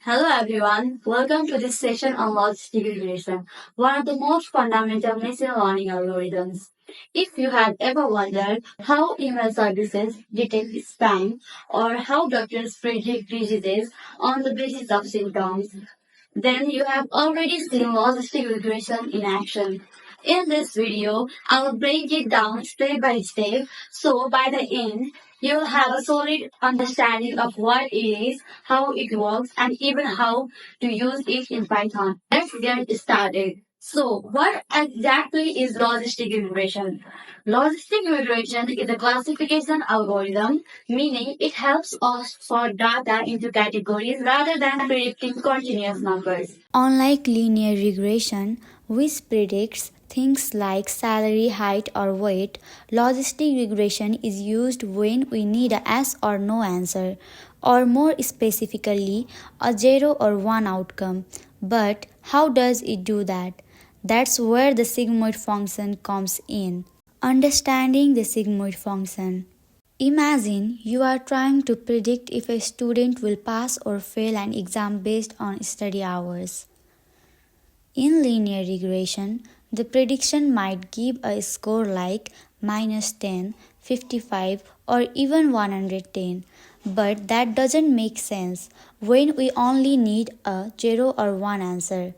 Hello everyone, welcome to this session on logistic regression, one of the most fundamental machine learning algorithms. If you had ever wondered how email services detect spam or how doctors predict diseases on the basis of symptoms, then you have already seen logistic regression in action. In this video, I will break it down step by step so by the end, you'll have a solid understanding of what it is, how it works, and even how to use it in Python. Let's get started. So, what exactly is logistic regression? Logistic regression is a classification algorithm, meaning it helps us sort data into categories rather than predicting continuous numbers. Unlike linear regression, which predicts things like salary, height, or weight, logistic regression is used when we need a yes or no answer, or more specifically, a 0 or 1 outcome. But how does it do that? That's where the sigmoid function comes in. Understanding the sigmoid function. Imagine you are trying to predict if a student will pass or fail an exam based on study hours. In linear regression, the prediction might give a score like -10, 55, or even 110, but that doesn't make sense when we only need a 0 or 1 answer.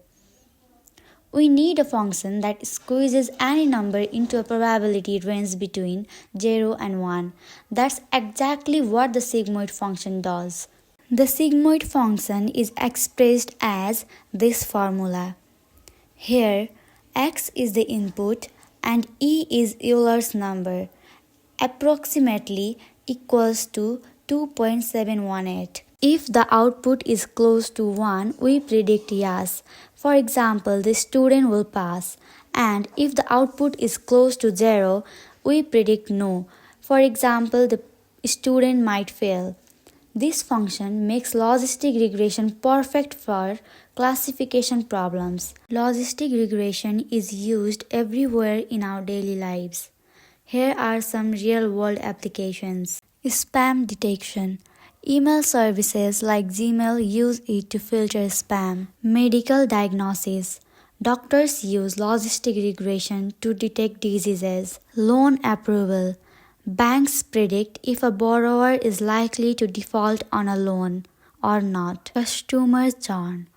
We need a function that squeezes any number into a probability range between 0 and 1. That's exactly what the sigmoid function does. The sigmoid function is expressed as this formula. Here, x is the input and e is Euler's number, approximately equals to 2.718. If the output is close to 1, we predict yes. For example, the student will pass. And if the output is close to 0, we predict no. For example, the student might fail. This function makes logistic regression perfect for classification problems. Logistic regression is used everywhere in our daily lives. Here are some real-world applications. Spam detection. Email services like Gmail use it to filter spam. Medical diagnosis. Doctors use logistic regression to detect diseases. Loan approval. Banks predict if a borrower is likely to default on a loan or not. Customer churn.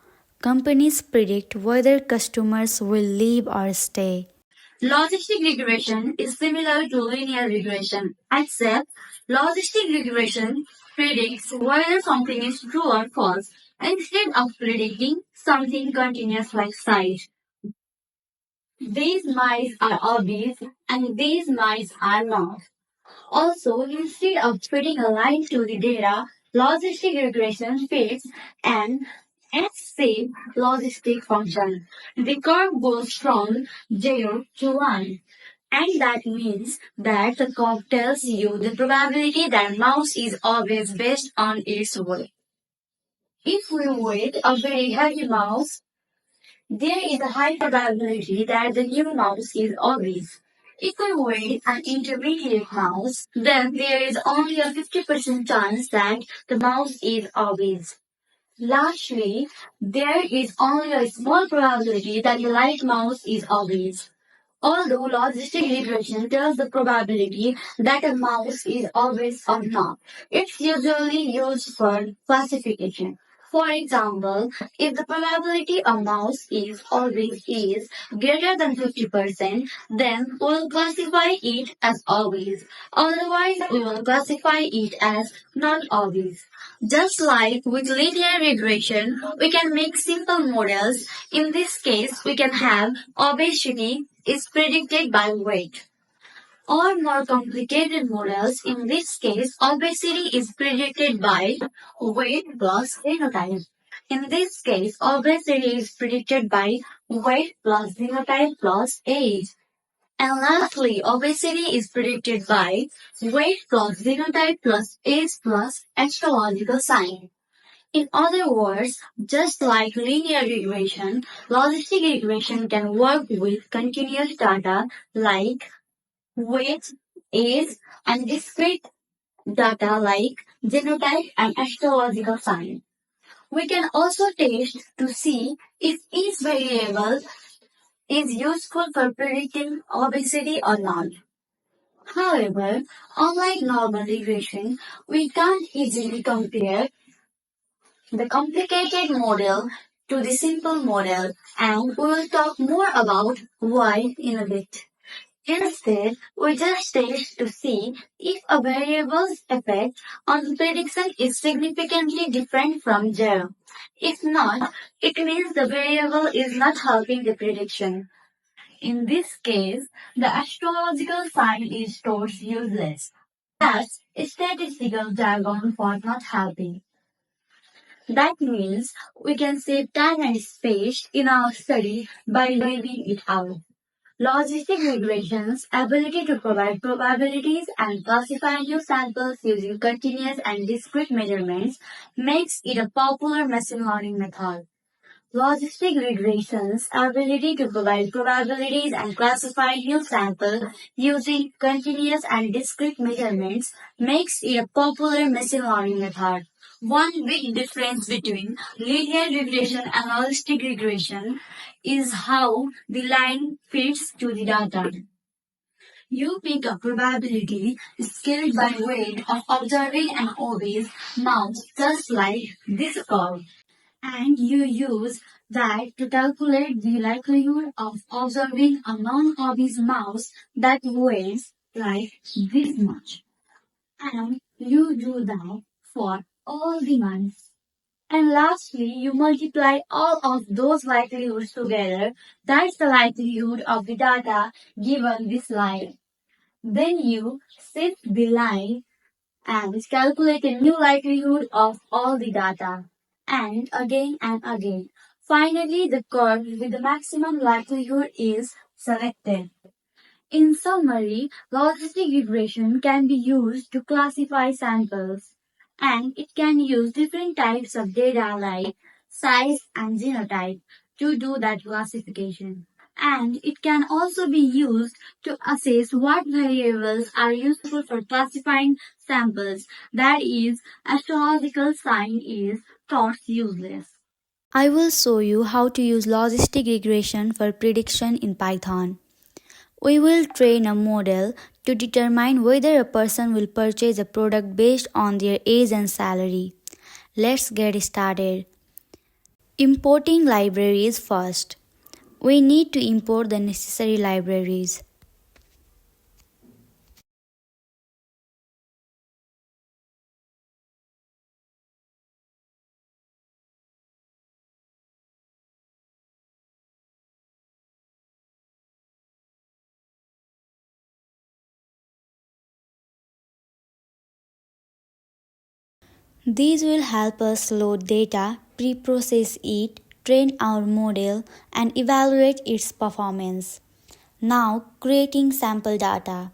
Companies predict whether customers will leave or stay. Logistic regression is similar to linear regression, except logistic regression predicts whether something is true or false instead of predicting something continuous like size. These mice are obese and these mice are not. Also, instead of fitting a line to the data, logistic regression fits an S-shaped logistic function. The curve goes from 0 to 1. And that means that the curve tells you the probability that mouse is always based on its weight. If we weight a very heavy mouse, there is a high probability that the new mouse is obese. If we weigh an intermediate mouse, then there is only a 50% chance that the mouse is obese. Lastly, there is only a small probability that the light mouse is obese. Although logistic regression tells the probability that a mouse is obese or not, it's usually used for classification. For example, if the probability a mouse is obese is greater than 50%, then we'll classify it as obese. Otherwise, we will classify it as non-obese. Just like with linear regression, we can make simple models. In this case, we can have obesity is predicted by weight. Or more complicated models, in this case, obesity is predicted by weight plus phenotype. In this case, obesity is predicted by weight plus phenotype plus age. And lastly, obesity is predicted by weight plus phenotype plus age plus astrological sign. In other words, just like linear regression, logistic regression can work with continuous data like weight, age, and discrete data like genotype and astrological sign. We can also test to see if each variable is useful for predicting obesity or not. However, unlike normal regression, we can't easily compare the complicated model to the simple model, and we will talk more about why in a bit. Instead, we just test to see if a variable's effect on the prediction is significantly different from zero. If not, it means the variable is not helping the prediction. In this case, the astrological sign is towards useless. That's statistical jargon for not helping. That means we can save time and space in our study by leaving it out. Logistic regression's ability to provide probabilities and classify new samples using continuous and discrete measurements makes it a popular machine learning method. Logistic regression's ability to provide probabilities and classify new samples using continuous and discrete measurements makes it a popular machine learning method. One big difference between linear regression and logistic regression is how the line fits to the data. You pick a probability scaled by weight of observing an obese mouse just like this curve, and you use that to calculate the likelihood of observing a non-obese mouse that weighs like this much. And you do that for all the months. And lastly, you multiply all of those likelihoods together. That's the likelihood of the data given this line. Then you shift the line and calculate a new likelihood of all the data. And again and again. Finally, the curve with the maximum likelihood is selected. In summary, logistic regression can be used to classify samples, and it can use different types of data like size and genotype to do that classification. And it can also be used to assess what variables are useful for classifying samples. That is, astrological sign is thought useless. I will show you how to use logistic regression for prediction in Python. We will train a model to determine whether a person will purchase a product based on their age and salary. Let's get started. Importing libraries first. We need to import the necessary libraries. These will help us load data, pre-process it, train our model, and evaluate its performance. Now, creating sample data.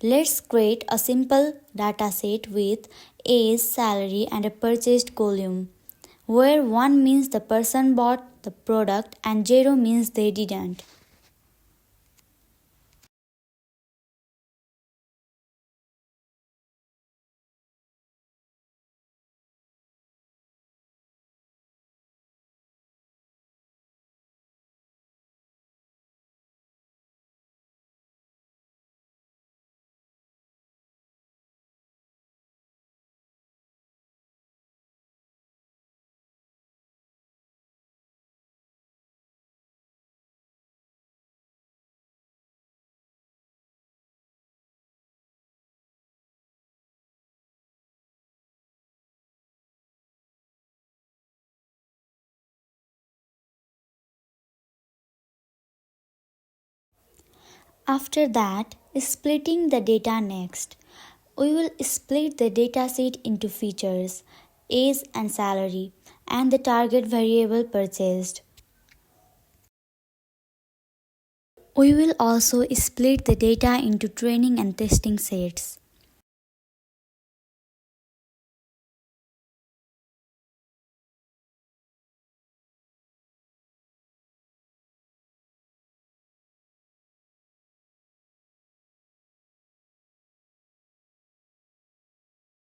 Let's create a simple dataset with age, salary, and a purchased column, where 1 means the person bought the product and 0 means they didn't. After that, splitting the data next. We will split the dataset into features, age and salary, and the target variable purchased. We will also split the data into training and testing sets.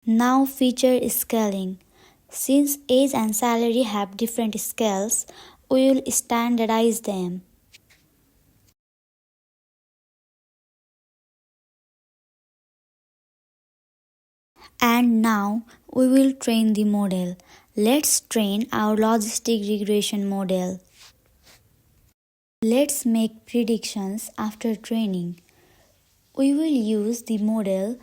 Now feature scaling. Since age and salary have different scales, we will standardize them. And now we will train the model. Let's train our logistic regression model. Let's make predictions after training. We will use the model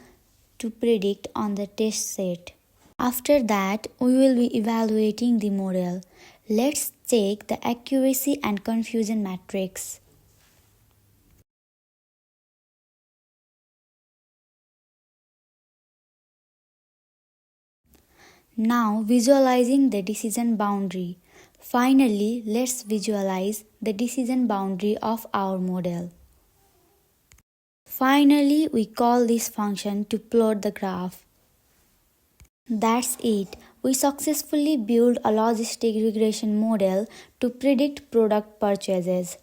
to predict on the test set. After that, we will be evaluating the model. Let's check the accuracy and confusion matrix. Now visualizing the decision boundary. Finally, let's visualize the decision boundary of our model. Finally, we call this function to plot the graph. That's it. We successfully built a logistic regression model to predict product purchases.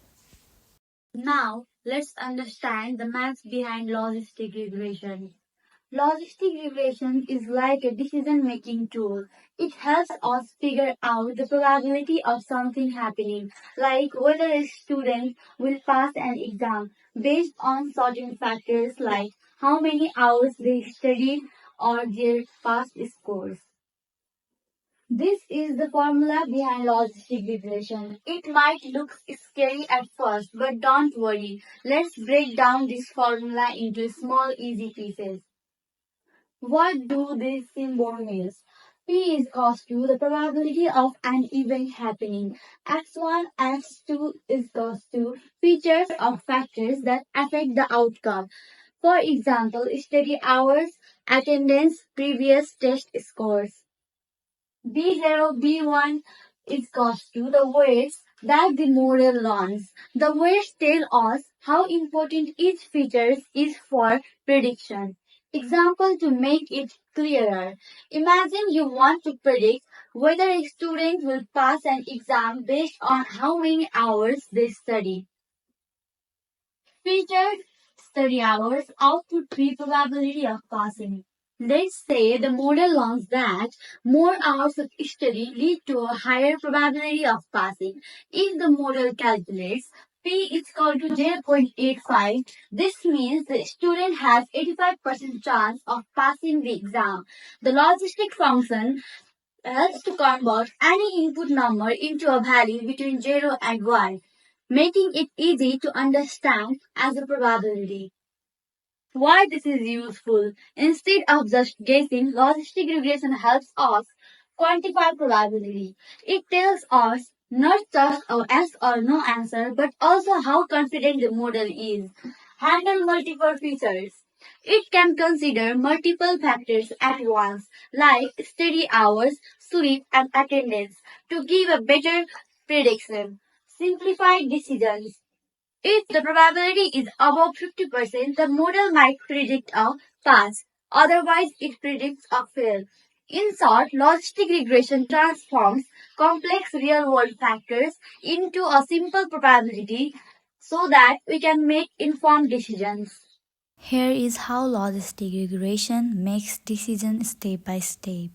Now, let's understand the maths behind logistic regression. Logistic regression is like a decision-making tool. It helps us figure out the probability of something happening, like whether a student will pass an exam based on certain factors like how many hours they studied or their past scores. This is the formula behind logistic regression. It might look scary at first, but don't worry. Let's break down this formula into small, easy pieces. What do these symbols mean? P is equals to the probability of an event happening. X1, X2 is equals to features or factors that affect the outcome. For example, study hours, attendance, previous test scores. B0, B1 is equals to the weights that the model learns. The weights tell us how important each feature is for prediction. Example to make it clearer. Imagine you want to predict whether a student will pass an exam based on how many hours they study. Featured study hours output probability of passing. Let's say the model learns that more hours of study lead to a higher probability of passing. If the model calculates P is equal to 0.85, this means the student has 85% chance of passing the exam. The logistic function helps to convert any input number into a value between 0 and 1, making it easy to understand as a probability. Why this is useful? Instead of just guessing, logistic regression helps us quantify probability. It tells us not just a yes or no answer, but also how confident the model is. Handle multiple features. It can consider multiple factors at once, like study hours, sleep, and attendance, to give a better prediction. Simplify decisions. If the probability is above 50%, the model might predict a pass. Otherwise, it predicts a fail. In short, logistic regression transforms complex real-world factors into a simple probability so that we can make informed decisions. Here is how logistic regression makes decisions step by step.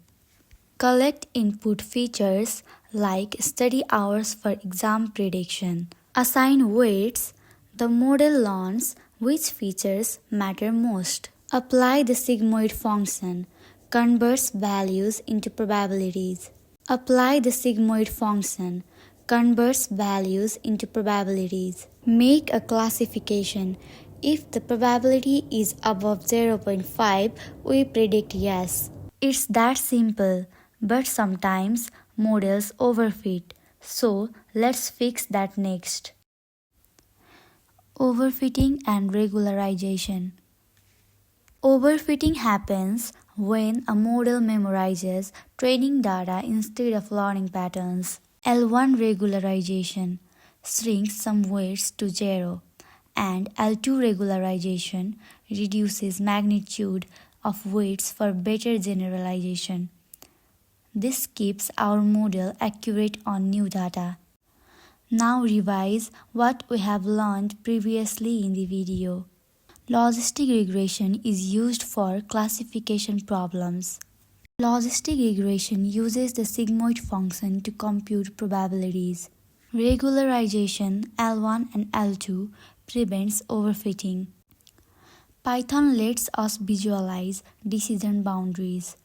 Collect input features like study hours for exam prediction. Assign weights. The model learns which features matter most. Apply the sigmoid function. Converts values into probabilities. Apply the sigmoid function. Converts values into probabilities. Make a classification. If the probability is above 0.5, we predict yes. It's that simple, but sometimes models overfit. So let's fix that next. Overfitting and regularization. Overfitting happens when a model memorizes training data instead of learning patterns. L1 regularization shrinks some weights to 0, and L2 regularization reduces magnitude of weights for better generalization. This keeps our model accurate on new data. Now revise what we have learned previously in the video. Logistic regression is used for classification problems. Logistic regression uses the sigmoid function to compute probabilities. Regularization L1 and L2 prevents overfitting. Python lets us visualize decision boundaries.